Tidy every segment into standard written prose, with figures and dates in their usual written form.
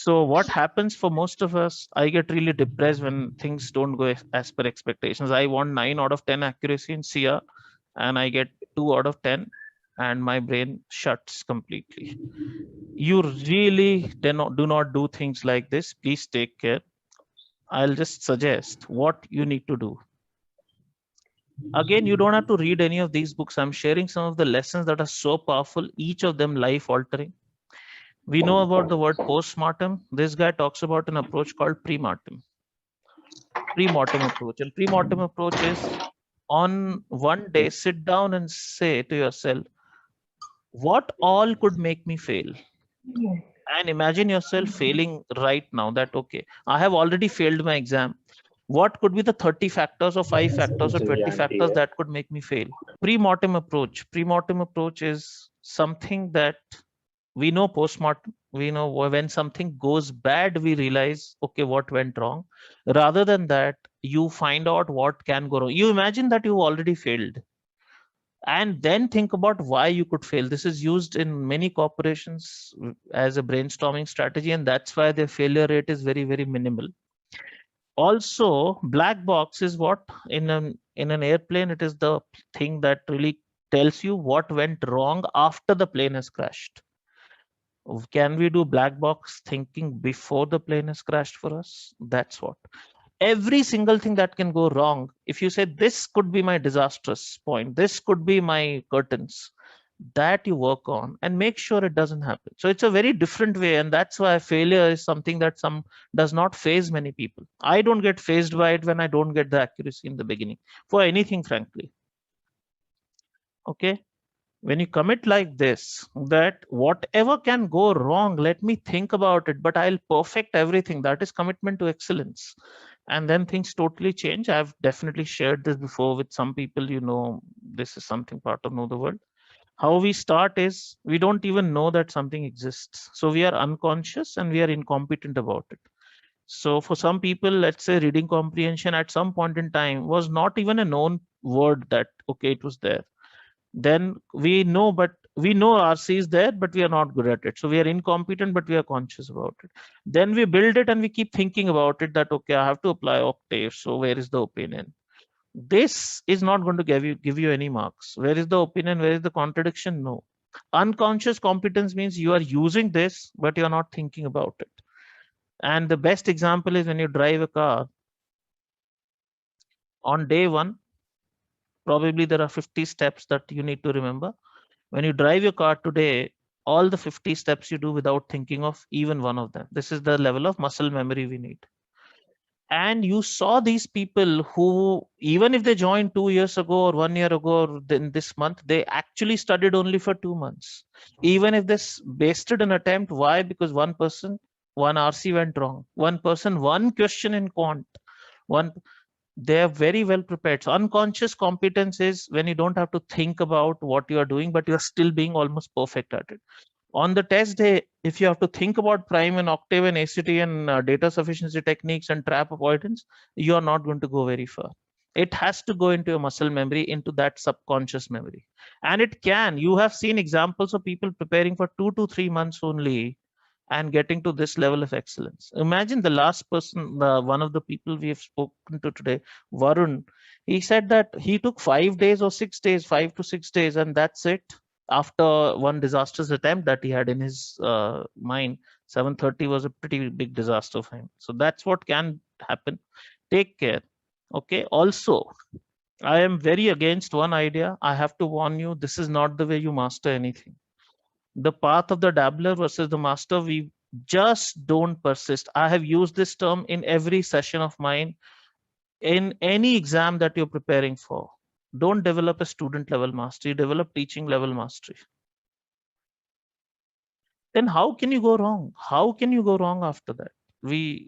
So what happens for most of us, I get really depressed when things don't go as per expectations. I want 9 out of 10 accuracy in CR and I get 2 out of 10 and my brain shuts completely. You really do not do things like this. Please take care. I'll just suggest what you need to do. Again, you don't have to read any of these books. I'm sharing some of the lessons that are so powerful, each of them life altering. We know about the word postmortem. This guy talks about an approach called premortem. Premortem approach. And premortem approach is, on one day, sit down and say to yourself, what all could make me fail? And imagine yourself failing right now, that, okay, I have already failed my exam. What could be the 30 factors or 5 factors or 20 factors that could make me fail? Pre-mortem approach. Pre-mortem approach is something that we know post-mortem. We know when something goes bad, we realize, okay, what went wrong. Rather than that, you find out what can go wrong. You imagine that you already failed and then think about why you could fail. This is used in many corporations as a brainstorming strategy, and that's why their failure rate is very, very minimal. Also, black box is what in an airplane, it is the thing that really tells you what went wrong after the plane has crashed. Can we do black box thinking before the plane has crashed for us? That's what. Every single thing that can go wrong, if you say this could be my disastrous point, this could be my curtains, that you work on and make sure it doesn't happen. So it's a very different way, and that's why failure is something that some does not phase many people. I don't get phased by it when I don't get the accuracy in the beginning for anything, frankly. Okay, when you commit like this, that whatever can go wrong, let me think about it, but I'll perfect everything. That is commitment to excellence. And then things totally change. I've definitely shared this before with some people. This is something part of Know the World. How we start is we don't even know that something exists. So we are unconscious and we are incompetent about it. So for some people, let's say reading comprehension at some point in time was not even a known word, that, okay, it was there. Then we know RC is there, but we are not good at it. So we are incompetent, but we are conscious about it. Then we build it and we keep thinking about it, that, okay, I have to apply octave. So where is the opinion? This is not going to give you any marks. Where is the opinion? Where is the contradiction? No. Unconscious competence means you are using this, but you're not thinking about it. And the best example is when you drive a car. On day one, probably there are 50 steps that you need to remember. When you drive your car today, all the 50 steps you do without thinking of even one of them. This is the level of muscle memory we need. And you saw these people who, even if they joined 2 years ago or 1 year ago or in this month, they actually studied only for 2 months. Even if this wasted an attempt, why? Because one person, one RC went wrong. One person, one question in quant, one, they are very well prepared. So unconscious competence is when you don't have to think about what you are doing, but you are still being almost perfect at it. On the test day, if you have to think about prime and octave and ACT and data sufficiency techniques and trap avoidance, you are not going to go very far. It has to go into your muscle memory, into that subconscious memory. And it can. You have seen examples of people preparing for 2 to 3 months only and getting to this level of excellence. Imagine the last person, one of the people we have spoken to today, Varun. He said that he took 5 days or 6 days, 5 to 6 days, and that's it. After one disastrous attempt that he had in his mind, 730 was a pretty big disaster for him. So that's what can happen. Take care. Okay. Also, I am very against one idea. I have to warn you, this is not the way you master anything. The path of the dabbler versus the master, we just don't persist. I have used this term in every session of mine. In any exam that you're preparing for, don't develop a student level mastery, develop teaching level mastery. Then how can you go wrong? How can you go wrong after that? We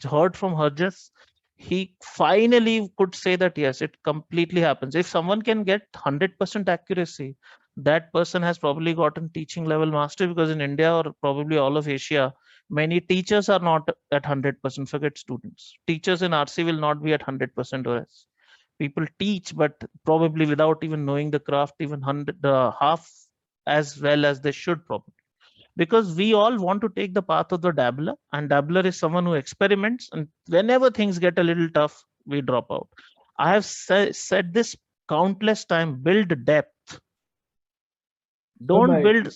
heard from Harjas. He finally could say that yes, it completely happens. If someone can get 100% accuracy, that person has probably gotten teaching level mastery, because in India or probably all of Asia, many teachers are not at 100%. Forget students. Teachers in RC will not be at 100% or less. People teach, but probably without even knowing the craft, even 100 half as well as they should probably. because we all want to take the path of the dabbler, and dabbler is someone who experiments, and whenever things get a little tough, we drop out. I have said this countless time: build depth. So Don't build.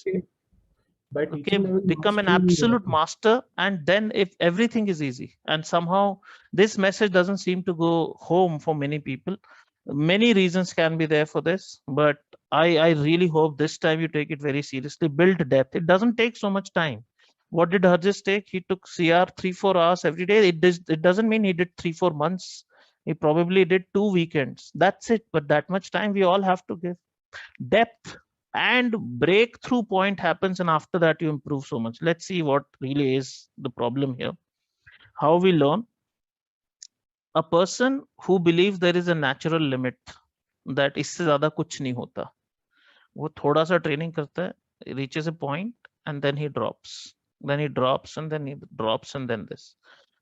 by Okay, teaching level become an mastery, absolute master, and then if everything is easy. And somehow this message doesn't seem to go home for many people. Many reasons can be there for this, but I really hope this time you take it very seriously. Build depth. It doesn't take so much time. What did Harjis take? He took CR 3-4 hours every day. It doesn't mean he did 3-4 months. He probably did 2 weekends. That's it. But that much time we all have to give. Depth and breakthrough point happens, and after that you improve so much. Let's see what really is the problem here. How we learn: a person who believes there is a natural limit, that इससे ज्यादा कुछ नहीं होता, वो थोड़ा सा training करता है, reaches a point, and then he drops, then he drops, and then he drops, and then this,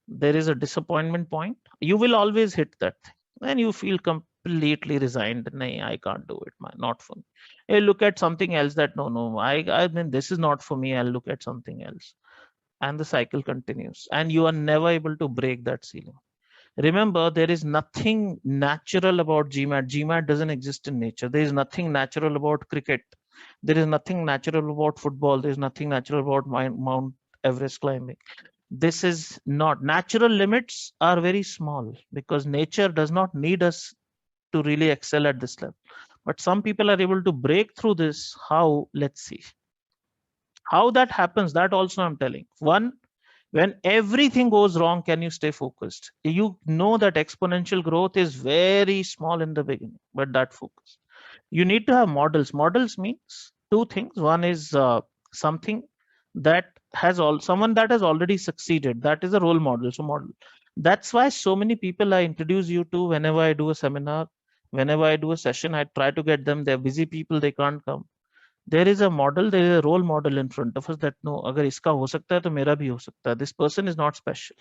there is a disappointment point. You will always hit that thing. Then you feel completely resigned. Nahi, I can't do it, man. Not for me. You look at something else that no, I mean, this is not for me. I'll look at something else. And the cycle continues. And you are never able to break that ceiling. Remember, there is nothing natural about GMAT. GMAT doesn't exist in nature. There is nothing natural about cricket. There is nothing natural about football. There is nothing natural about Mount Everest climbing. This is not, natural limits are very small because nature does not need us to really excel at this level. But some people are able to break through this. How? Let's see. How that happens, that also I'm telling. One, when everything goes wrong, can you stay focused? You know that exponential growth is very small in the beginning, but that focus. You need to have models. Models means two things. One is something that has someone that has already succeeded. That is a role model. So model. That's why so many people I introduce you to whenever I do a seminar, whenever I do a session, I try to get them. They're busy people, they can't come. There is a model, there is a role model in front of us that no, agar iska ho sakta hai to mera bhi ho sakta hai. This person is not special.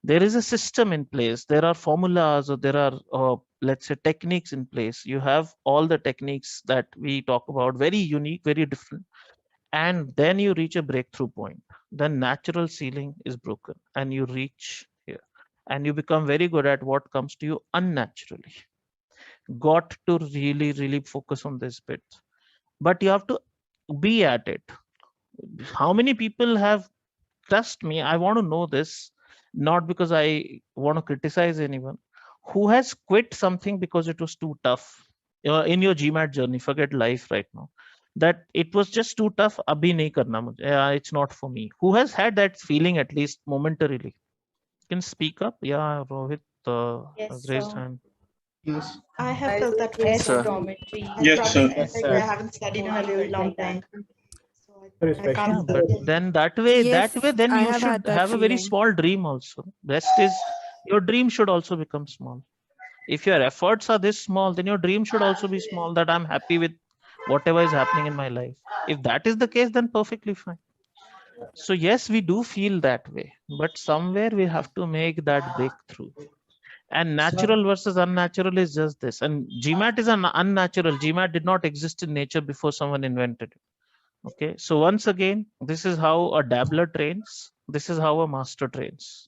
There is a system in place. There are formulas, or there are let's say techniques in place. You have all the techniques that we talk about, very unique, very different. And then you reach a breakthrough point. The natural ceiling is broken and you reach here, and you become very good at what comes to you unnaturally. Got to really focus on this bit, but you have to be at it. How many people have, trust me, I want to know this, not because I want to criticize anyone, who has quit something because it was too tough in your GMAT journey? Forget life right now, that it was just too tough, abhi nahi karna mujhe, it's not for me. Who has had that feeling at least momentarily? Can speak up. Yeah, Rohit Yes, raised sir. hand. yes. I have felt that way, Yes, sir. sir. Dormitory. I Yes, probably sir. felt Yes, like sir. I haven't studied in a really long time. So Sir, I especially Yeah, can't. but then that way, Yes, then I you have should had that have a very feeling. small dream also. Best is your dream should also become small. If your efforts are this small, then your dream should also be small, that I'm happy with whatever is happening in my life. If that is the case, then perfectly fine. So yes, we do feel that way, but somewhere we have to make that breakthrough. And Sir, natural versus unnatural is just this. And GMAT is an unnatural. GMAT did not exist in nature before someone invented it. Okay, so once again, this is how a dabbler trains. This is how a master trains.